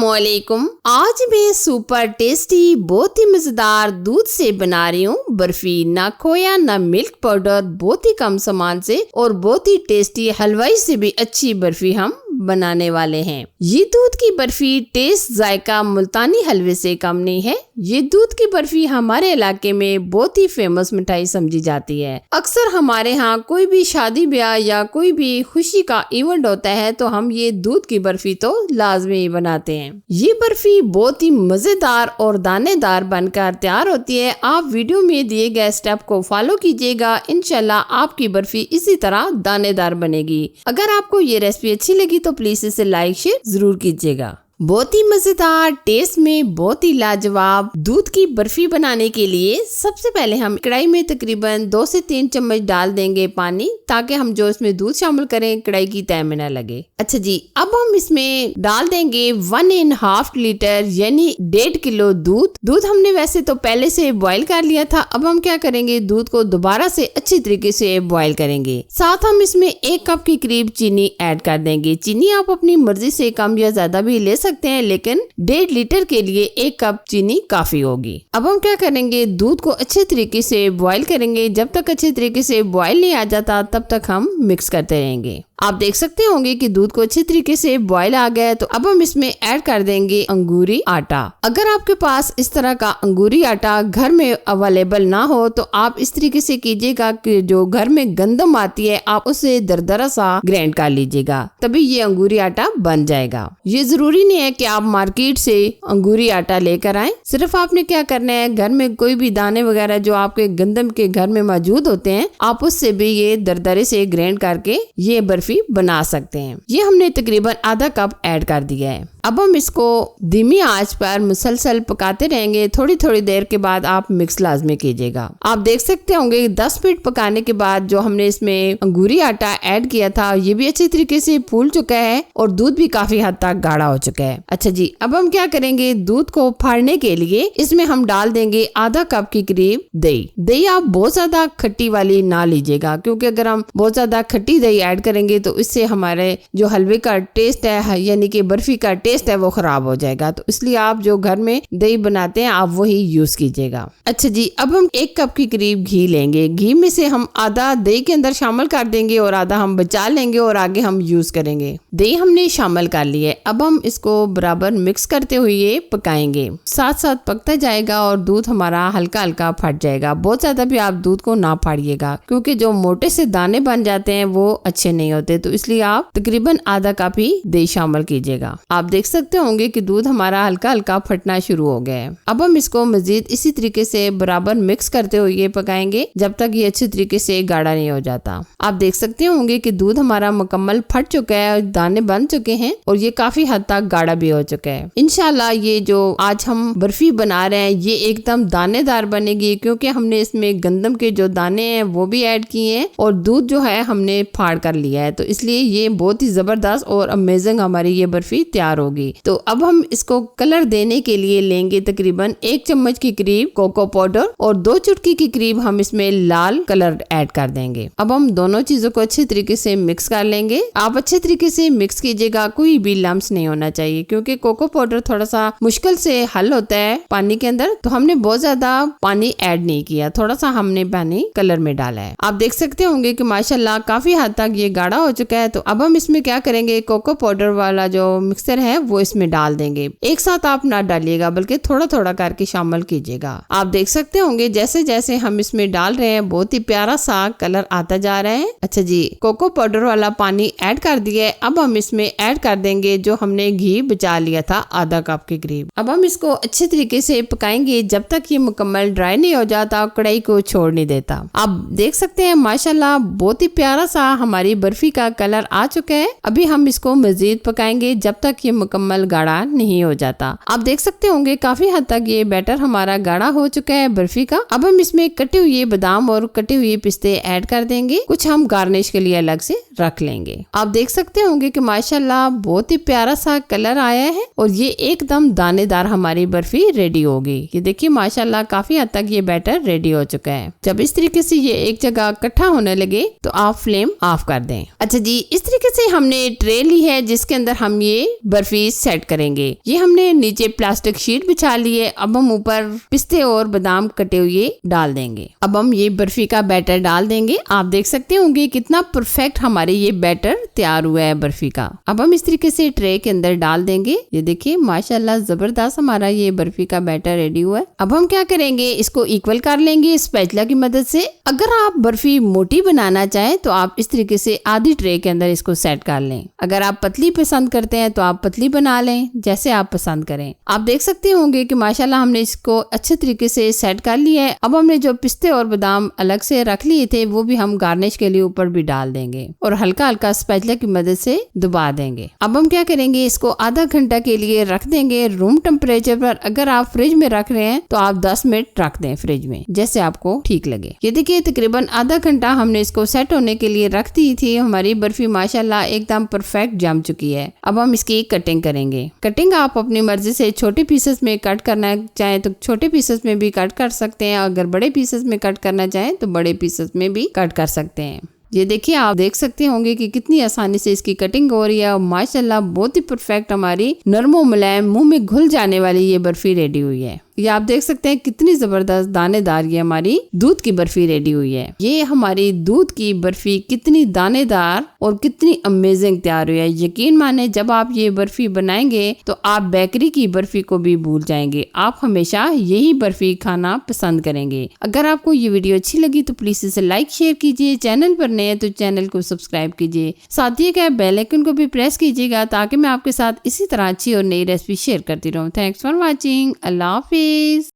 अस्सलामुअलैकुम। आज मैं सुपर टेस्टी बहुत ही मजेदार दूध से बना रही हूँ बर्फी। ना खोया ना मिल्क पाउडर, बहुत ही कम सामान से और बहुत ही टेस्टी हलवाई से भी अच्छी बर्फी हम बनाने वाले हैं। ये दूध की बर्फी टेस्ट जायका मुल्तानी हलवे से कम नहीं है। ये दूध की बर्फी हमारे इलाके में बहुत ही फेमस मिठाई समझी जाती है। अक्सर हमारे यहाँ कोई भी शादी ब्याह या कोई भी खुशी का इवेंट होता है तो हम ये दूध की बर्फी तो लाजमी बनाते हैं। ये बर्फी बहुत ही मजेदार और दानेदार बनकर तैयार होती है। आप वीडियो में दिए गए स्टेप को फॉलो कीजिएगा, इंशाल्लाह आपकी बर्फी इसी तरह दानेदार बनेगी। अगर आपको ये रेसिपी अच्छी लगी तो प्लीज इसे लाइक शेयर जरूर कीजिएगा। बहुत ही मजेदार टेस्ट में बहुत ही लाजवाब दूध की बर्फी बनाने के लिए सबसे पहले हम कढ़ाई में तकरीबन 2 से 3 चम्मच डाल देंगे पानी, ताकि हम जो इसमें दूध शामिल करें कढ़ाई की तह में न लगे। अच्छा जी, अब हम इसमें डाल देंगे 1.5 लीटर यानी 1.5 किलो दूध। दूध हमने वैसे तो पहले से बॉईल कर लिया था। अब हम क्या करेंगे, दूध को दोबारा से अच्छी तरीके से बॉईल करेंगे। साथ हम इसमें 1 कप के करीब चीनी ऐड कर देंगे। चीनी आप अपनी मर्जी से कम या ज्यादा भी ले सकते हैं, लेकिन 1.5 लीटर के लिए 1 कप चीनी काफी होगी। अब हम क्या करेंगे, दूध को अच्छे तरीके से बॉईल करेंगे। जब तक अच्छे तरीके से बॉईल नहीं आ जाता तब तक हम मिक्स करते रहेंगे। आप देख सकते होंगे कि दूध को अच्छे तरीके से बॉईल आ गया है। तो अब हम इसमें ऐड कर देंगे अंगूरी आटा। अगर आपके पास इस तरह का अंगूरी आटा घर में अवेलेबल ना हो तो आप इस तरीके से कीजिएगा कि जो घर में गंदम आती है आप उसे दरदरा सा ग्राइंड कर लीजिएगा, तभी ये अंगूरी आटा बन जाएगा। ये जरूरी नहीं है कि आप मार्केट से अंगूरी आटा लेकर आए। सिर्फ आपने क्या करना है, घर में कोई भी दाने वगैरह जो आपके गंदम के घर में मौजूद होते हैं आप उससे भी ये दरदरे से ग्राइंड करके ये बर्फी बना सकते हैं। ये हमने तकरीबन आधा कप ऐड कर दिया है। अब हम इसको धीमी आंच पर मुसलसल पकाते रहेंगे। थोड़ी थोड़ी देर के बाद आप मिक्स लाजमी कीजिएगा। आप देख सकते होंगे 10 मिनट पकाने के बाद जो हमने इसमें अंगूरी आटा ऐड किया था ये भी अच्छी तरीके से फूल चुका है और दूध भी काफी हद तक गाढ़ा हो चुका है। अच्छा जी, अब हम क्या करेंगे, दूध को फाड़ने के लिए इसमें हम डाल देंगे आधा कप के करीब दही। दही आप बहुत ज्यादा खट्टी वाली ना लीजिएगा, क्योंकि अगर हम बहुत ज्यादा खट्टी दही ऐड करेंगे तो इससे हमारे जो हलवे का टेस्ट है यानी कि बर्फी का टेस्ट है वो खराब हो जाएगा। तो इसलिए आप जो घर में दही बनाते हैं आप वही यूज कीजिएगा। अच्छा जी, अब हम 1 कप के करीब घी लेंगे। घी में से हम आधा दही के अंदर शामिल कर देंगे और आधा हम बचा लेंगे और आगे हम यूज करेंगे। दही हमने शामिल कर ली है। अब हम इसको बराबर मिक्स करते हुए पकाएंगे। साथ साथ पकता जाएगा और दूध हमारा हल्का हल्का फट जाएगा। बहुत ज्यादा भी आप दूध को ना फाड़िएगा, क्योंकि जो मोटे से दाने बन जाते हैं वो अच्छे नहीं होते। तो इसलिए आप तकरीबन आधा कप ही दही शामिल कीजिएगा। आप देख सकते होंगे कि दूध हमारा हल्का हल्का फटना शुरू हो गया है। अब हम इसको मजीद इसी तरीके से बराबर मिक्स करते हुए पकाएंगे जब तक ये अच्छी तरीके से गाढ़ा नहीं हो जाता। आप देख सकते होंगे कि दूध हमारा मुकम्मल फट चुका है और दाने बन चुके हैं और ये काफी हद तक गाढ़ा भी हो चुका है। इंशाल्लाह ये जो आज हम बर्फी बना रहे हैं ये एकदम दानेदार बनेगी, क्योंकि हमने इसमें गंदम के जो दाने हैं वो भी ऐड किए हैं और दूध जो है हमने फाड़ कर लिया है। तो इसलिए ये बहुत ही जबरदस्त और अमेजिंग हमारी ये बर्फी तैयार होगी। तो अब हम इसको कलर देने के लिए लेंगे तकरीबन 1 चम्मच के करीब कोको पाउडर और 2 चुटकी के करीब हम इसमें लाल कलर ऐड कर देंगे। अब हम दोनों चीजों को अच्छे तरीके से मिक्स कर लेंगे। आप अच्छे तरीके से मिक्स कीजिएगा, कोई भी लम्स नहीं होना चाहिए, क्योंकि कोको पाउडर थोड़ा सा मुश्किल से हल होता है पानी के अंदर। तो हमने बहुत ज्यादा पानी ऐड नहीं किया, थोड़ा सा हमने पानी कलर में डाला है। आप देख सकते होंगे कि माशाल्लाह काफी हद तक ये गाढ़ा हो चुका है। तो अब हम इसमें क्या करेंगे, कोको पाउडर वाला जो मिक्सर है वो इसमें डाल देंगे। एक साथ आप ना डालिएगा बल्कि थोड़ा थोड़ा करके शामिल कीजिएगा। आप देख सकते होंगे जैसे जैसे हम इसमें डाल रहे हैं बहुत ही प्यारा सा कलर आता जा रहा है। अच्छा जी, कोको पाउडर वाला पानी ऐड कर दिया है। अब हम इसमें ऐड कर देंगे जो हमने घी बचा लिया था आधा कप के करीब। अब हम इसको अच्छे तरीके से पकाएंगे जब तक ये मुकम्मल ड्राई नहीं हो जाता, कढ़ाई को छोड़ नहीं देता। आप देख सकते हैं माशाल्लाह बहुत ही प्यारा सा हमारी बर्फी का कलर आ चुका है। अभी हम इसको मजीद पकाएंगे जब तक ये मुकम्मल गाढ़ा नहीं हो जाता। आप देख सकते होंगे काफी हद तक ये बैटर हमारा गाढ़ा हो चुका है बर्फी का। अब हम इसमें कटे हुए बादाम और कटे हुए पिस्ते ऐड कर देंगे। कुछ हम गार्निश के लिए अलग से रख लेंगे। आप देख सकते होंगे कि माशाल्लाह बहुत ही प्यारा सा कलर आया है और ये एकदम दानेदार हमारी बर्फी रेडी होगी। ये देखिए माशाल्लाह काफी हद तक ये बैटर रेडी हो चुका है। जब इस तरीके से ये एक जगह इकट्ठा होने लगे तो आप फ्लेम ऑफ कर दें। अच्छा जी, इस तरीके से हमने ट्रे ली है जिसके अंदर हम ये बर्फी बर्फी सेट करेंगे। ये हमने नीचे प्लास्टिक शीट बिछा ली है। अब हम ऊपर पिस्ते और बादाम कटे हुए डाल देंगे। अब हम ये बर्फी का बैटर डाल देंगे। आप देख सकते होंगे कितना परफेक्ट हमारे ये बैटर तैयार हुआ है बर्फी का। अब हम इस तरीके से ट्रे के अंदर डाल देंगे। ये देखिए माशाल्लाह जबरदस्त हमारा ये बर्फी का बैटर रेडी हुआ है। अब हम क्या करेंगे, इसको इक्वल कर लेंगे स्पैचुला की मदद से। अगर आप बर्फी मोटी बनाना चाहें तो आप इस तरीके से आधी ट्रे के अंदर इसको सेट कर लें। अगर आप पतली पसंद करते हैं तो आप पतली बना लें, जैसे आप पसंद करें। आप देख सकते होंगे कि माशाल्लाह हमने इसको अच्छे तरीके से सेट कर लिया है। अब हमने जो पिस्ते और बादाम अलग से रख लिए थे वो भी हम गार्निश के लिए ऊपर भी डाल देंगे और हल्का हल्का स्पैचुला की मदद से दबा देंगे। अब हम क्या करेंगे, इसको आधा घंटा के लिए रख देंगे रूम टेम्परेचर पर। अगर आप फ्रिज में रख रहे हैं तो आप 10 मिनट रख दें फ्रिज में, जैसे आपको ठीक लगे। ये देखिए तकरीबन आधा घंटा हमने इसको सेट होने के लिए रख दी थी। हमारी बर्फी माशाल्लाह एकदम परफेक्ट जम चुकी है। अब हम इसकी कटिंग करेंगे। कटिंग आप अपनी मर्जी से छोटे पीसेस में कट करना चाहें तो छोटे पीसेस में भी कट कर सकते हैं। अगर बड़े पीसेस में कट करना चाहें तो बड़े पीसेस में भी कट कर सकते हैं। ये देखिए आप देख सकते होंगे कि कितनी आसानी से इसकी कटिंग हो रही है और माशाल्लाह बहुत ही परफेक्ट हमारी नरम मुलायम मुंह में घुल जाने वाली ये बर्फी रेडी हुई है। ये आप देख सकते हैं कितनी जबरदस्त दानेदार ये हमारी दूध की बर्फी रेडी हुई है। ये हमारी दूध की बर्फी कितनी दानेदार और कितनी अमेजिंग तैयार हुई है। यकीन माने जब आप ये बर्फी बनाएंगे तो आप बेकरी की बर्फी को भी भूल जाएंगे। आप हमेशा यही बर्फी खाना पसंद करेंगे। अगर आपको ये वीडियो अच्छी लगी तो प्लीज इसे लाइक शेयर कीजिए। चैनल पर नए हैं तो चैनल को सब्सक्राइब कीजिए। साथ ही क्या बेल आइकन को भी प्रेस कीजिएगा ताकि मैं आपके साथ इसी तरह अच्छी और नई रेसिपी शेयर करती रहूँ। Thanks for watching. Allah Hafiz.